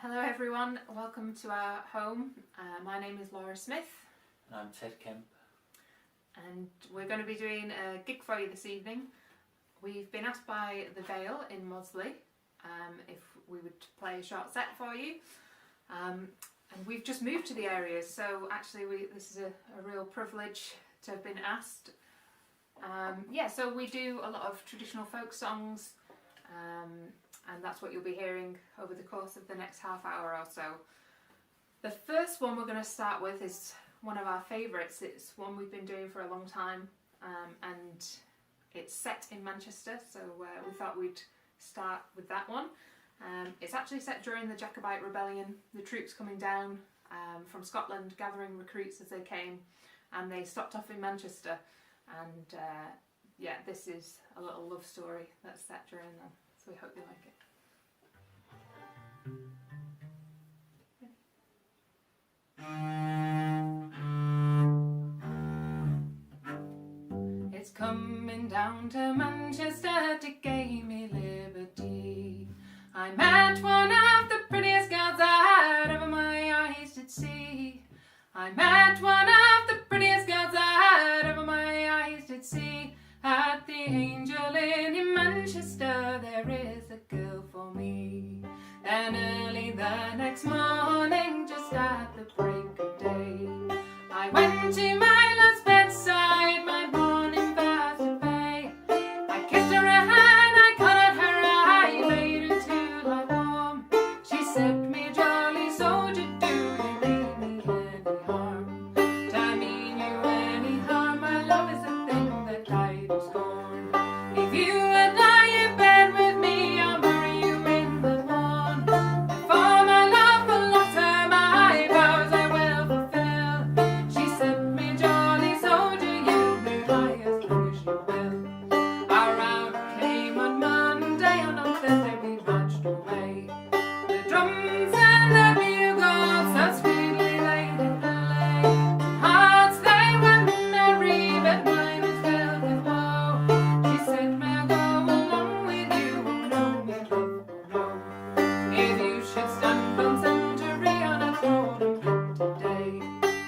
Hello everyone, welcome to our home. My name is Laura Smith. And I'm Ted Kemp. And we're going to be doing a gig for you this evening. We've been asked by the Vale in Mossley if we would play a short set for you. And we've just moved to the area, so actually this is a real privilege to have been asked. So we do a lot of traditional folk songs, and that's what you'll be hearing over the course of the next half hour or so. The first one we're going to start with is one of our favourites. It's one we've been doing for a long time, and it's set in Manchester, so we thought we'd start with that one. It's actually set during the Jacobite Rebellion, the troops coming down from Scotland, gathering recruits as they came, and they stopped off in Manchester. And this is a little love story that's set during them, so we hope you like it. It's coming down to Manchester to gain me liberty. I met one of the prettiest girls that ever my eyes did see. I met one of the prettiest girls that ever my eyes did see. At the Angel Inn in Manchester there is a girl for me. Then early the next morning, just at the break of day, I went to my love's bedside, my morning bath to pay. I kissed her hand, I collared her eye, made her to lie warm. She said, "Me jolly soldier, do you mean me any harm? Do I mean you any harm? My love is a thing that I do scorn. If you would lie in bed with me, I'll marry you in the morn. For my love will alter my vows I will fulfill." She said, "Me jolly soldier, you may lie as long as you will." Our rout came on Monday, and on Thursday we marched away. The drums and the bugles so sweetly laid in the lane. Hearts they were merry, but mine was filled with woe. She said, "May I go along with you? Oh no, me love, oh no. If you should stand on century on a cold and winter day,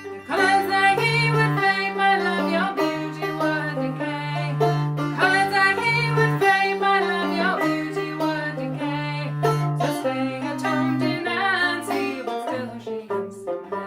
the colours that he would fade, my love, your beauty would decay. The colours that he would fade, my love, your beauty would decay. So stay at home, dear Nancy, but still she answered nay."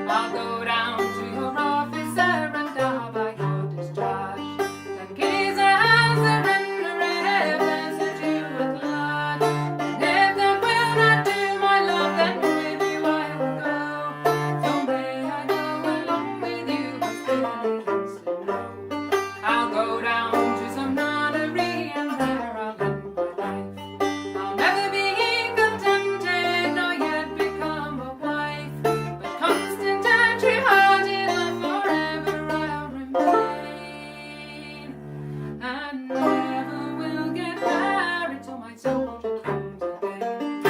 I'll go down to your officer and I'll buy your discharge. Then gaze as surrender if there's a Jew at large. And if that will not do, my love, then with you I will go. So may I go along with you, but still he answered no. I'll go down to some nunnery and there I'll end my life. I'll never be contented, nor yet become a wife, but constant and true-hearted love forever I'll remain, and never will get married till my soldier comes again.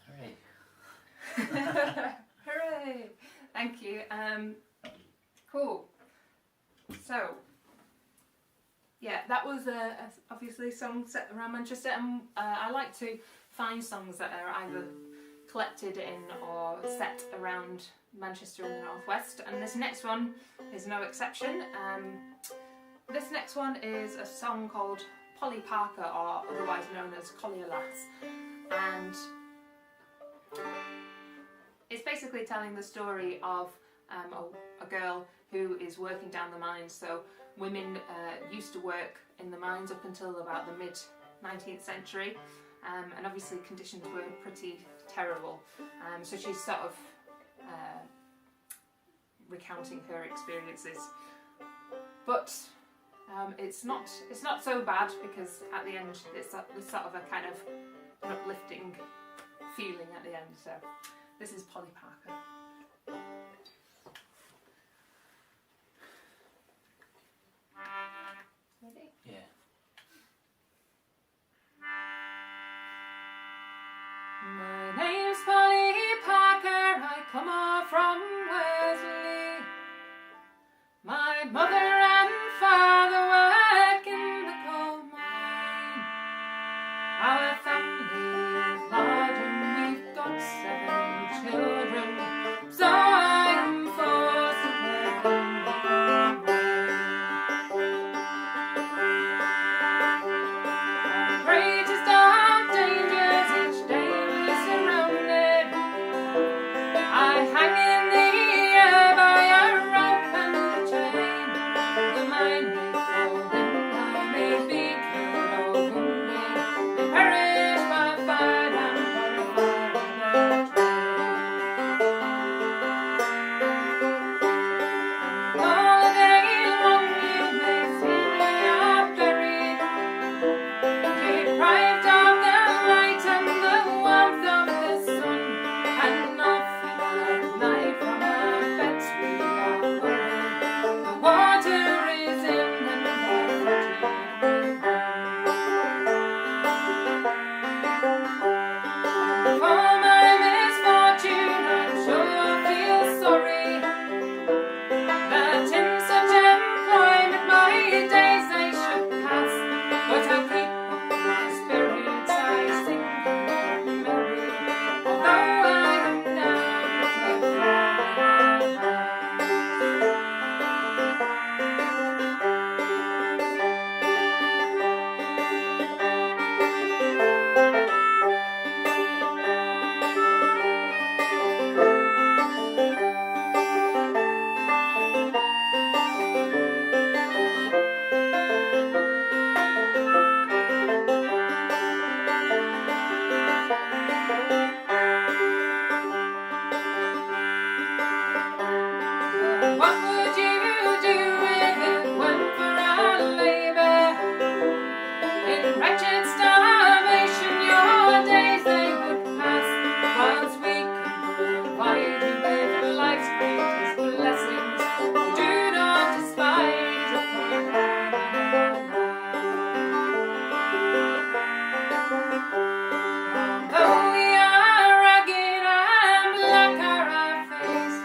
Hooray. Hooray! Thank you. Cool. So, that was obviously a song set around Manchester, and I like to find songs that are either collected in or set around Manchester in the northwest, and this next one is no exception. This next one is a song called Polly Parker, or otherwise known as Collier Lass, and it's basically telling the story of a girl who is working down the mines. So women used to work in the mines up until about the mid-19th century, and obviously conditions were pretty terrible. So she's sort of recounting her experiences, but it's not so bad, because at the end it's sort of a kind of an uplifting feeling at the end. So this is Polly Parker. My mother and father work in the coal mine. Our family is large and we've got 7 children, so I am forced to work in the coal mine. Our greatest of dangers each day we're surrounded. I hang in the air by a rope and a chain. The mine may fall and I may be killed or wounded, may perish by fire and perish by the train. All day long you may see me half buried, deprived of the light and the warmth of the sun, and often at night from our beds we are worried. The water is in and therefore to for my misfortune I'm sure you'll feel sorry, that in such employment my days they should pass. But I keep up my spirits, I sing and am merry, although I am down to the ground. What would you do if it weren't for our labour? In wretched starvation your days they would pass, whilst we can provide you with life's greatest blessings. Do not despise a poor although we are ragged and black are our faces,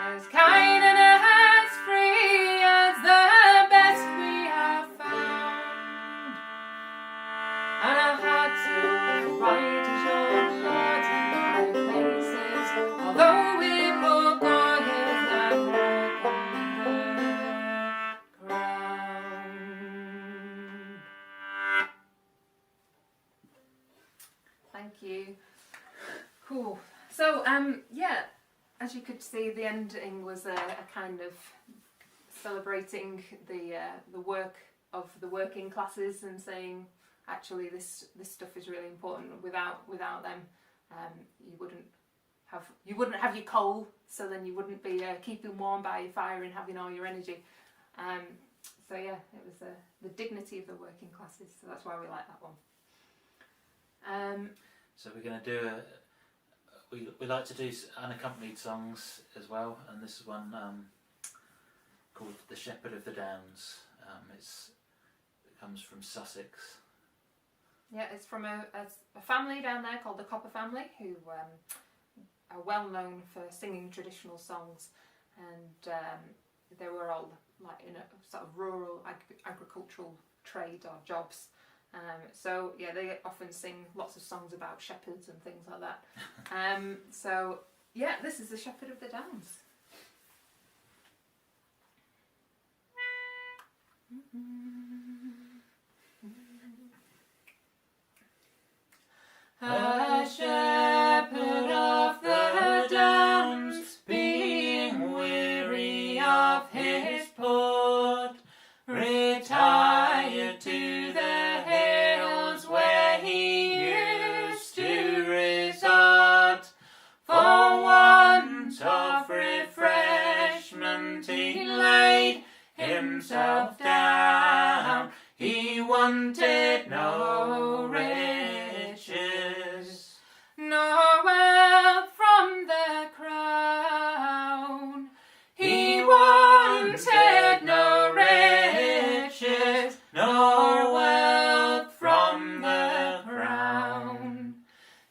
as kind and as free as the best we have found, and our hearts are white as your blood in high places, although we poor goyles that walk on the ground. Thank you. Cool. So, yeah, as you could see, the ending was a kind of celebrating the work of the working classes and saying, actually, this stuff is really important. Without them, you wouldn't have your coal, so then you wouldn't be keeping warm by your fire and having all your energy. So yeah, it was the dignity of the working classes. So that's why we like that one. So we're going to do we like to do unaccompanied songs as well, and this is one called "The Shepherd of the Downs." It comes from Sussex. Yeah, it's from a family down there called the Copper family, who are well known for singing traditional songs, and they were all like in a sort of rural agricultural trade or jobs. So yeah, they often sing lots of songs about shepherds and things like that. So yeah, this is the Shepherd of the Downs. A shepherd of the downs, being weary of his port, retired to the hills where he used to resort. For want of refreshment he laid himself down. He wanted no riches, nor wealth from the crown. He wanted no riches, nor wealth from the crown.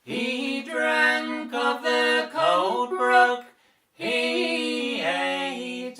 He drank of the cold brook, he ate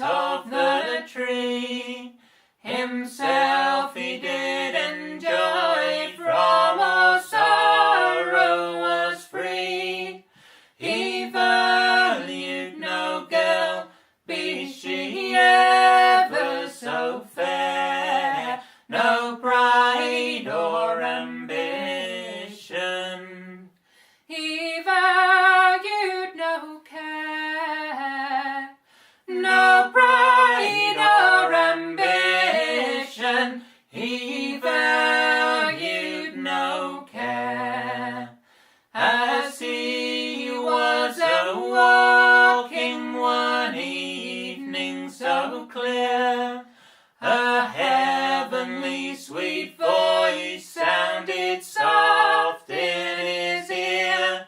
walking one evening so clear, a heavenly sweet voice sounded soft in his ear.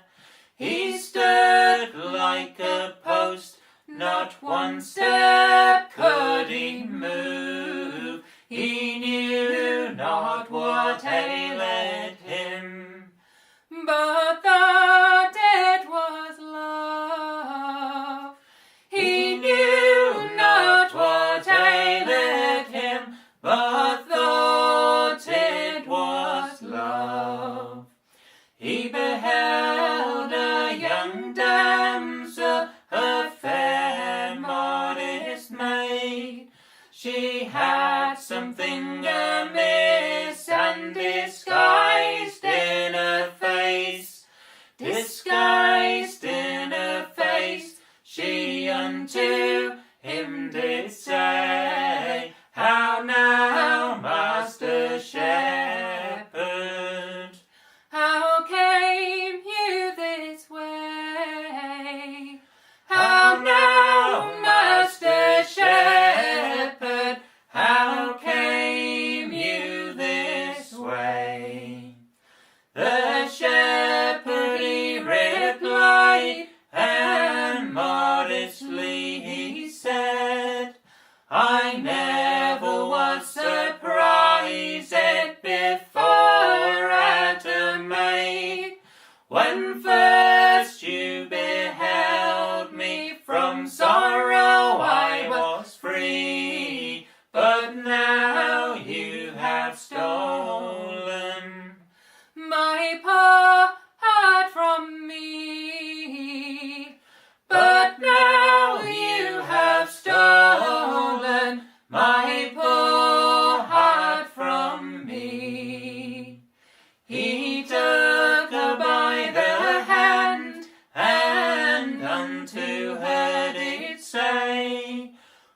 He stood like a post, not one step could he move. He knew not what ailed him, but thought it was love. He knew not what ailed him, but thought it was love. He beheld a young damsel, a fair, modest maid. She had something amiss, and disguised in her face, disguised in her face, she unto him did say, how now, Master Shepherd, how came you this way? How now, Master Shepherd, how came you this way? The shepherd he replied, and modestly he said, I never was surprised before at a maid. When first you beheld me, from sorrow I was free, but now you have stolen my poor heart from me. But now you have stolen my poor heart from me. He took her by the hand, and unto her did say,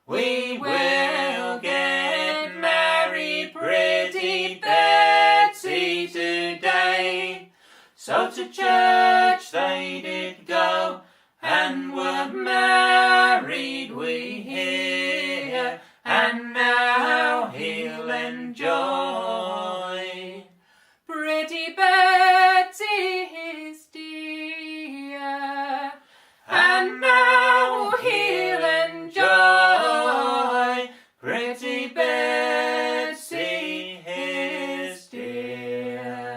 we will get married, pretty Betsy, today. So to church they did go, and were married, we hear, and now he'll enjoy pretty Betsy his dear, and now he'll enjoy pretty Betsy his dear.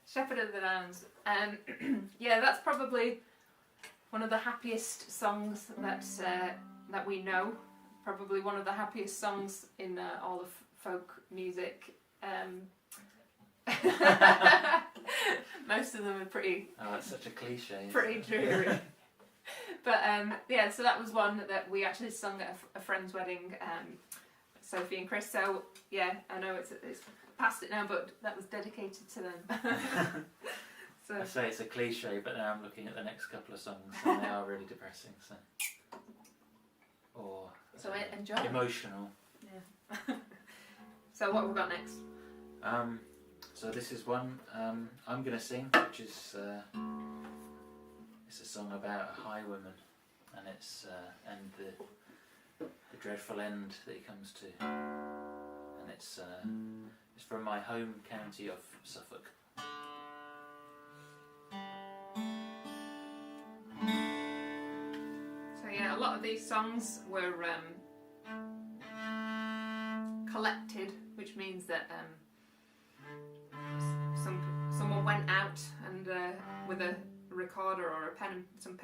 Shepherd of the Downs. Yeah, that's probably one of the happiest songs that we know. Probably one of the happiest songs in all of folk music. Most of them are pretty. Oh, that's such a cliche. Pretty dreary. But yeah, so that was one that we actually sung at a friend's wedding, Sophie and Chris. So yeah, I know it's past it now, but that was dedicated to them. So I say it's a cliche, but now I'm looking at the next couple of songs, and they are really depressing. Or enjoy. Emotional. Yeah. So what have we got next? So this is one I'm going to sing, which is it's a song about a highwayman, and it's and the dreadful end that he comes to, and it's from my home county of Suffolk. So yeah, a lot of these songs were collected, which means that someone went out and with a recorder or a pen, some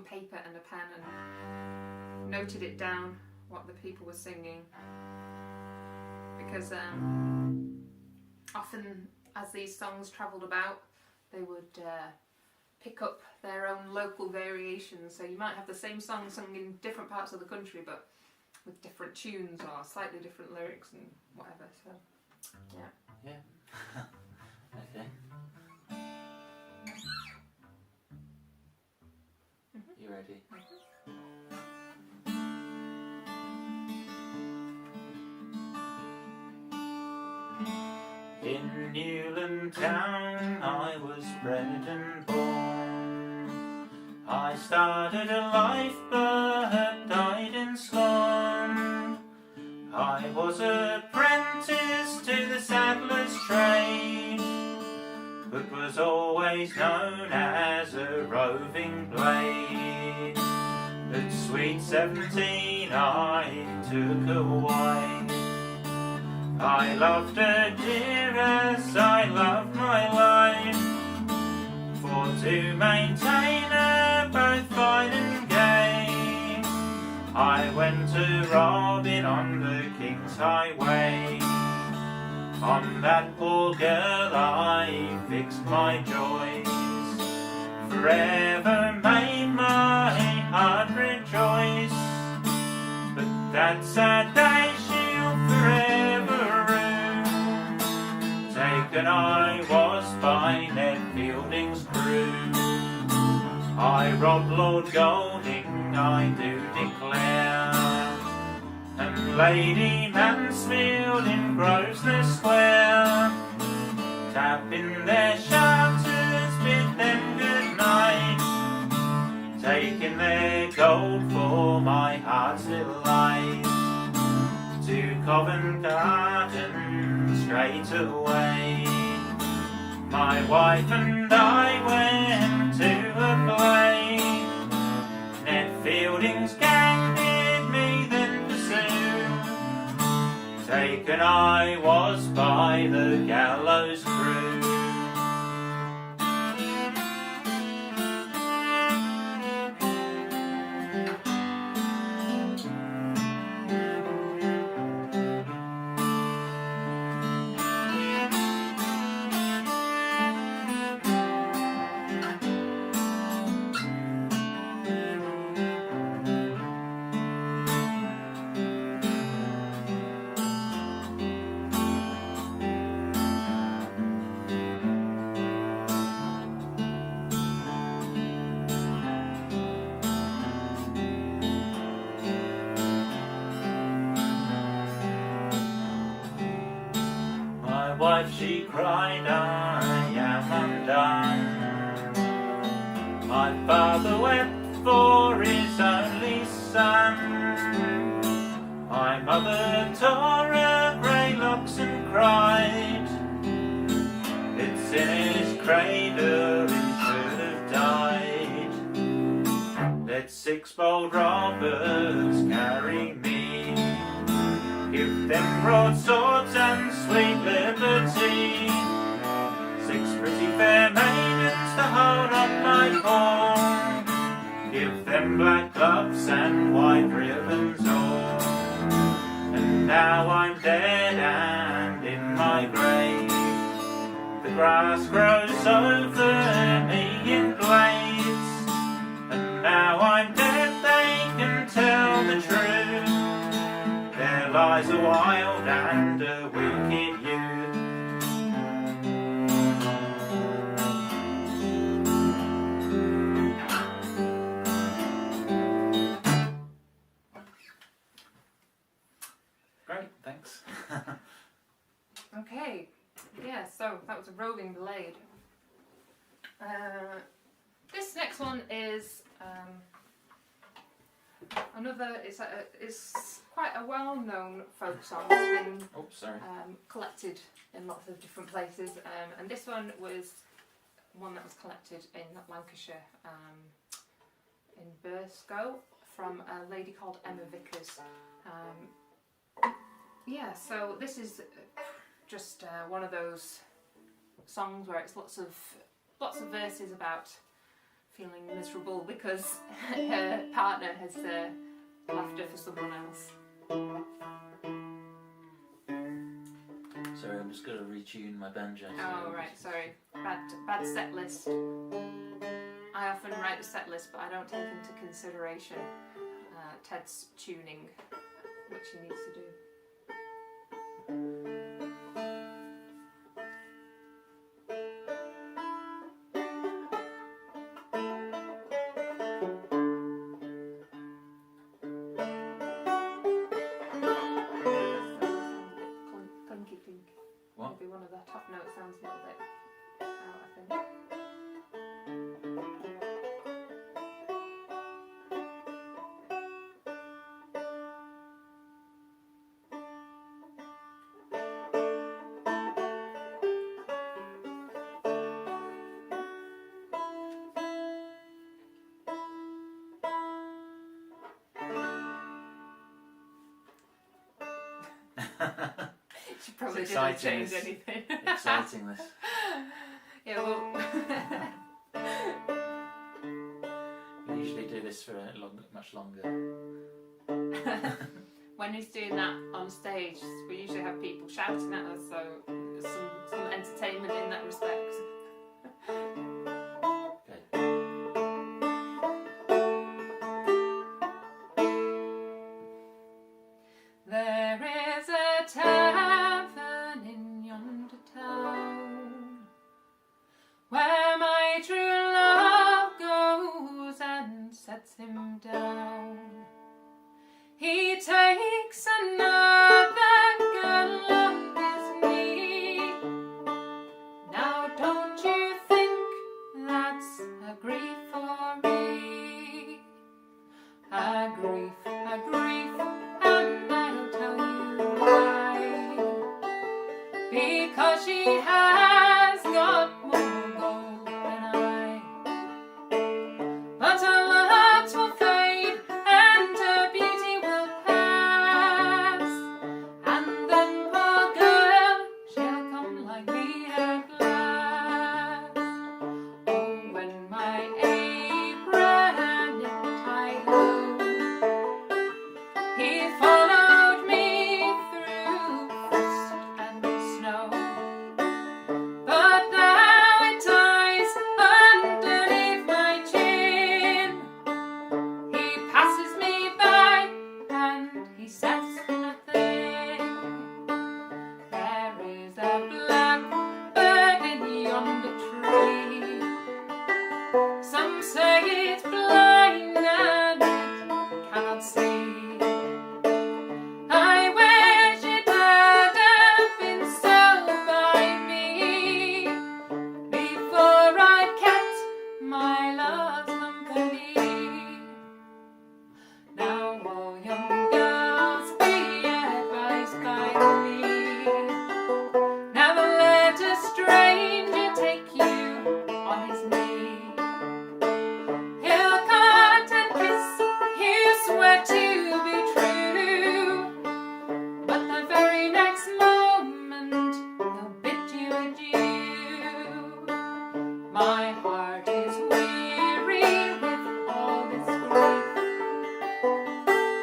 paper and a pen, and noted it down what the people were singing, because often as these songs travelled about, they would pick up their own local variations. So you might have the same song sung in different parts of the country, but with different tunes or slightly different lyrics and whatever. So yeah. Okay. You ready? In Newland town I was bred and born. I started a life but died in scorn. I was apprentice to the saddler's trade, but was always known as a roving blade. At sweet 17 I took a wife. I loved her dear as I loved my life, for to maintain her both fine and gay, I went to robbing on the King's Highway. On that poor girl I fixed my joys, forever made my heart rejoice. But that sad day she'll forever rue, taken I was by Ned Fielding's crew. I robbed Lord Golding, I do declare, and Lady Mansfield in Grosvenor Square, tapping their shutters, bid them good night, taking their gold for my heart's delight. To Covent Garden straight away, my wife and I went to a play. Ned Fielding's gang did me then pursue, taken I was by the gallows crew. Wife, she cried, I am undone. My father wept for his only son. My mother tore her grey locks and cried, it's in his cradle he should have died. Let 6 bold robbers carry me, give them broadswords and sweet liberty, 6 pretty fair maidens to hold up my form, give them black gloves and white ribbons all. And now I'm dead and in my grave, the grass grows over me in blades. And now I'm dead, they can tell the truth, there lies a wild and a wicked youth. Great, thanks. Okay, yeah, so that was a roving blade. This next one is another. It's quite a well-known folk song. It's been collected in lots of different places, and this one was one that was collected in Lancashire, in Burscough, from a lady called Emma Vickers. Yeah, so this is just one of those songs where it's lots of verses about feeling miserable because her partner has left her for someone else. Sorry, I'm just going to retune my banjo. Oh right, sorry. Bad set list. I often write a set list, but I don't take into consideration Ted's tuning, which he needs to do. Maybe one of the top Which probably It's didn't exciting, change this- anything. Exciting this. Yeah, well. We usually do this for much longer. When he's doing that on stage, we usually have people shouting at us, so there's some entertainment in that respect. Okay. There is a tavern in yonder town where my true love goes and sets him down. He takes another girl on his knee. Now don't you think that's a grief for me? A grief, and I'll tell you why. Because she has got more gold than I. But her looks will fade and her beauty will pass, and then poor girl, she'll come like me at last. Oh, when my apron it tied low, he followed me through frost and snow. But now it ties underneath my chin. He passes me by and he says nothing. There is a blackbird in yonder tree. Some say it's blind and it cannot see. I wish it had been so by me before I kept my love's company. Now all young girls be advised by me. Never let a stranger take you on his knee. He'll cut and kiss, he'll swear to be true, but the very next moment he'll bid you adieu. My heart is weary with all this grief,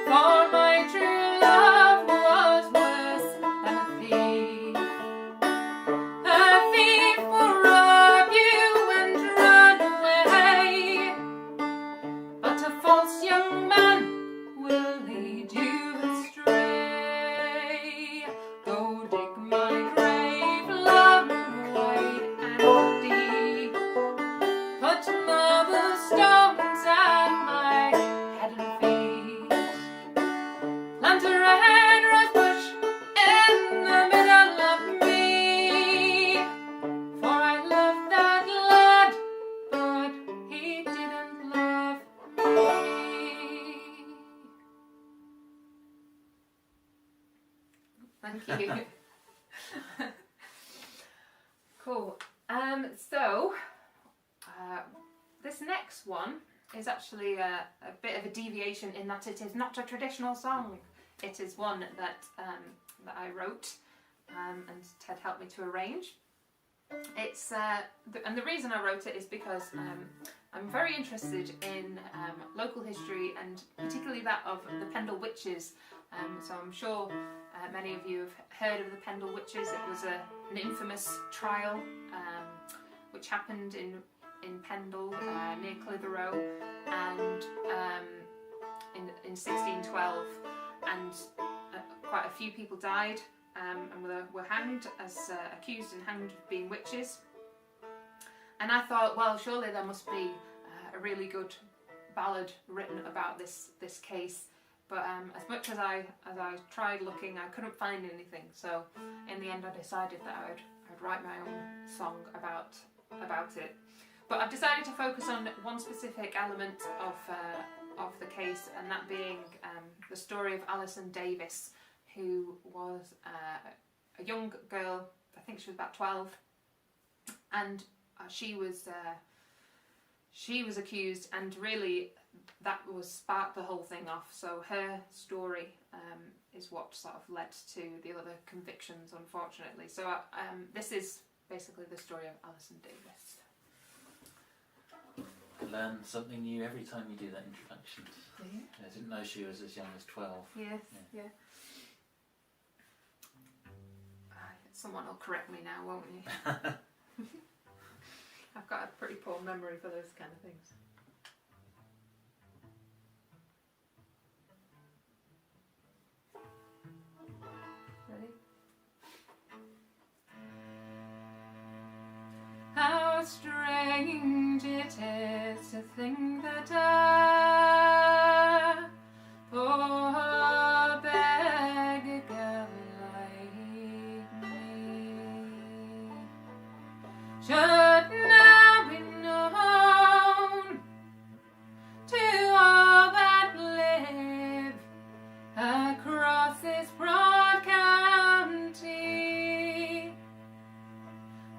for my true love was worse than a thief. A thief will rob you and run away, but a false young man will lead you astray. Go dig my grave, love, wide and deep. Put marble stones at my head and feet. Plant a red rose bush in the middle of me, for I love that lad, but he didn't love me. Thank you. Cool. So this next one is actually a bit of a deviation in that it is not a traditional song. It is one that I wrote and Ted helped me to arrange. It's and the reason I wrote it is because I'm very interested in local history and particularly that of the Pendle Witches. So I'm sure many of you have heard of the Pendle Witches. It was an infamous trial which happened in Pendle near Clitheroe and in 1612, and quite a few people died and were hanged as accused and hanged of being witches. And I thought, well, surely there must be a really good ballad written about this case. But as much as I tried looking, I couldn't find anything. So in the end, I decided that I'd write my own song about it. But I've decided to focus on one specific element of the case, and that being the story of Alison Davis, who was a young girl. I think she was about 12, and she she was accused, and really that was sparked the whole thing off. So her story is what sort of led to the other convictions, unfortunately. So this is basically the story of Alison Davis. You learn something new every time you do that introduction. Yeah. I didn't know she was as young as 12. Yes, yeah. Someone will correct me now, won't you? I've got a pretty poor memory for those kind of things. Ready? How strange it is to think that I, poor beggar girl like me, should now be known to all that live across this broad county.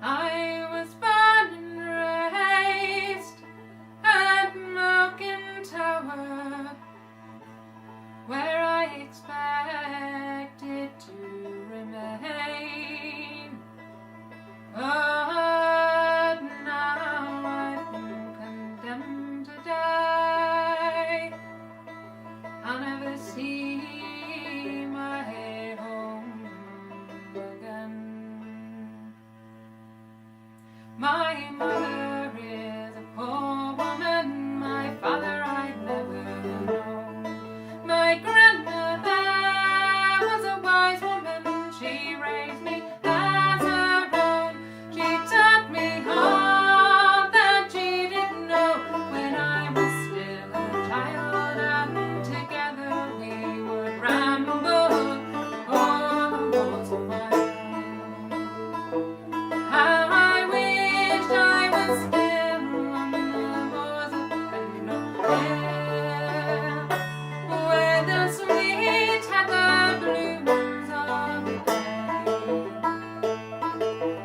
I was born and raised at Moken Tower, where I expected to remain. But now I've been condemned to die. I'll never see my home again. My mother is a poor woman, my father I'd never known. My grandmother was a wise woman, she raised me as her own. She taught me all that she didn't know when I was still a child, and together we would ramble o'er the walls of my home. I wish I was still on the moors of Pendle, where the sweet heather blooms on the day.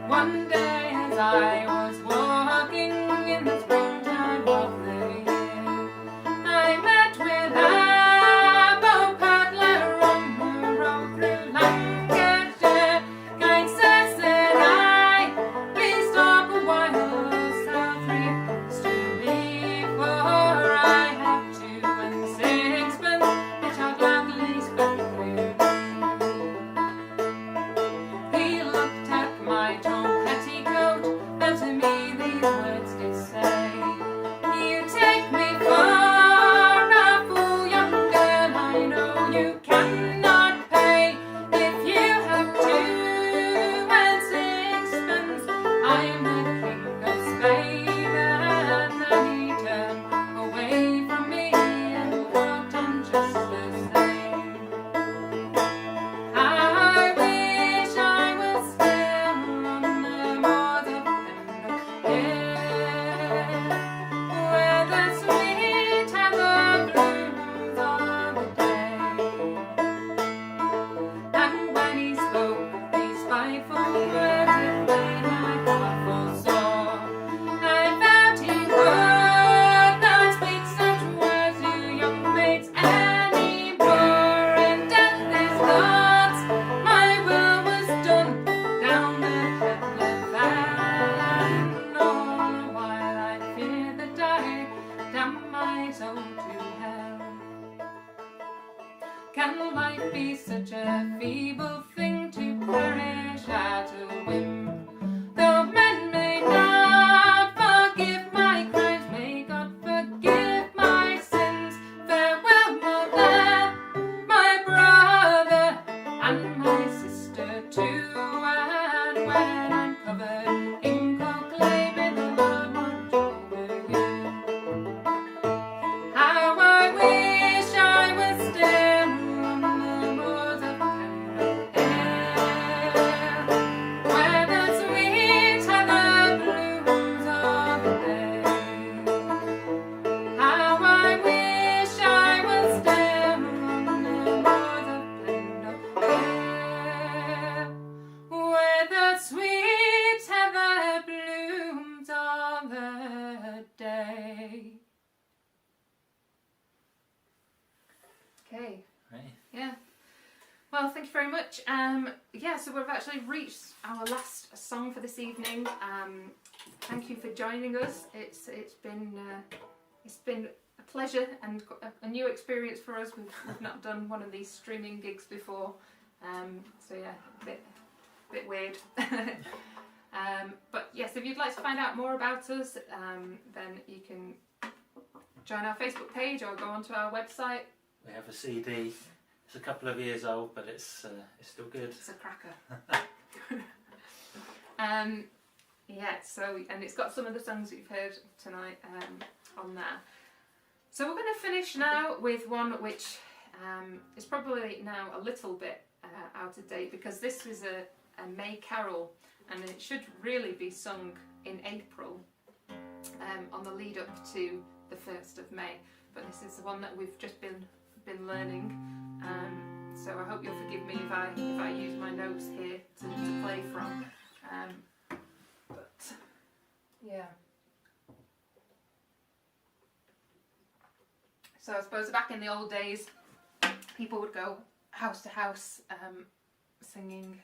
One day as I was walking in the springtime of the year, I met with a paddler on the road through Lancashire. Kind sir, said I, please stop a while, sell 3 to me, for I have 2 and 6pence, which I'll gladly spend with you. He looked at my torn petticoat, and to me these words did say, you take me for a fool, young girl, I know you cannot pay. If you have 2 and 6pence, I'm the king of Spain. And then he turned away from me and walked on just the same. I wish I was still on the moors of Pendle, where the sweet heather blooms on the day. And when he spoke these spiteful words, it made my heart fall sore. I felt he would not speak such words to young maids anymore. And at his thoughts, my will was done down the Pedlar van. All the while I feared that I damn my soul to hell. Can life be such a feeble thing to perish at a whim? Though men may not forgive my crimes, may God forgive my sins. Farewell, mother, my brother, and my sister too. And when I'm covered in cold clay, may the Lord watch over you. How I wish I was still on the moors of Pendle, where Well, thank you very much. Yeah, so we've actually reached our last song for this evening. Thank you for joining us. It's been a pleasure and a new experience for us. We've not done one of these streaming gigs before, so yeah, a bit weird. But yes, if you'd like to find out more about us, then you can join our Facebook page or go onto our website. We have a CD. It's a couple of years old, but it's still good. It's a cracker. Yeah, so, and it's got some of the songs that you've heard tonight on there. So we're going to finish now with one which is probably now a little bit out of date, because this was a May carol, and it should really be sung in April on the lead up to the 1st of May. But this is the one that we've just been learning. So I hope you'll forgive me if I use my notes here to play from. But yeah. So I suppose back in the old days, people would go house to house, singing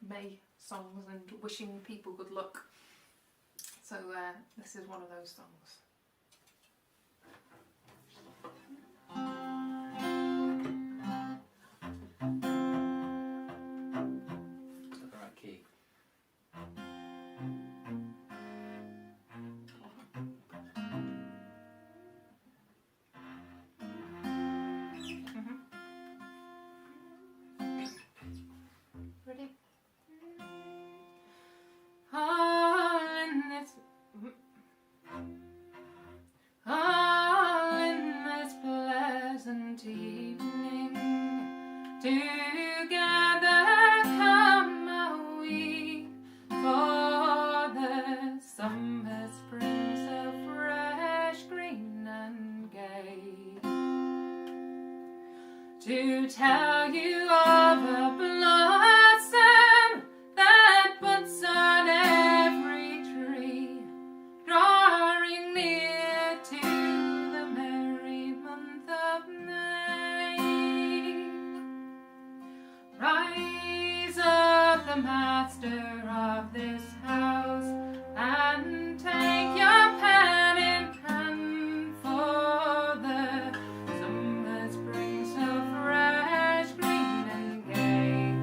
May songs and wishing people good luck. So this is one of those songs. Ready? All in this pleasant evening, together come are we, for the summer spring so fresh, green and gay, to tell you of a blossom that puts on every tree, drawing near to the merry month of May. Rise up, the master of this house, and take your pen in hand, for the summer spring so fresh, green and gay,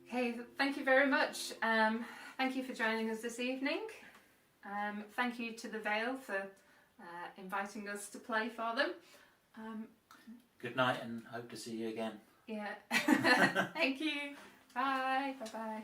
Okay, thank you very much. Thank you for joining us this evening. Thank you to the Vale for inviting us to play for them. Good night and hope to see you again. Yeah. Thank you. Bye. Bye-bye.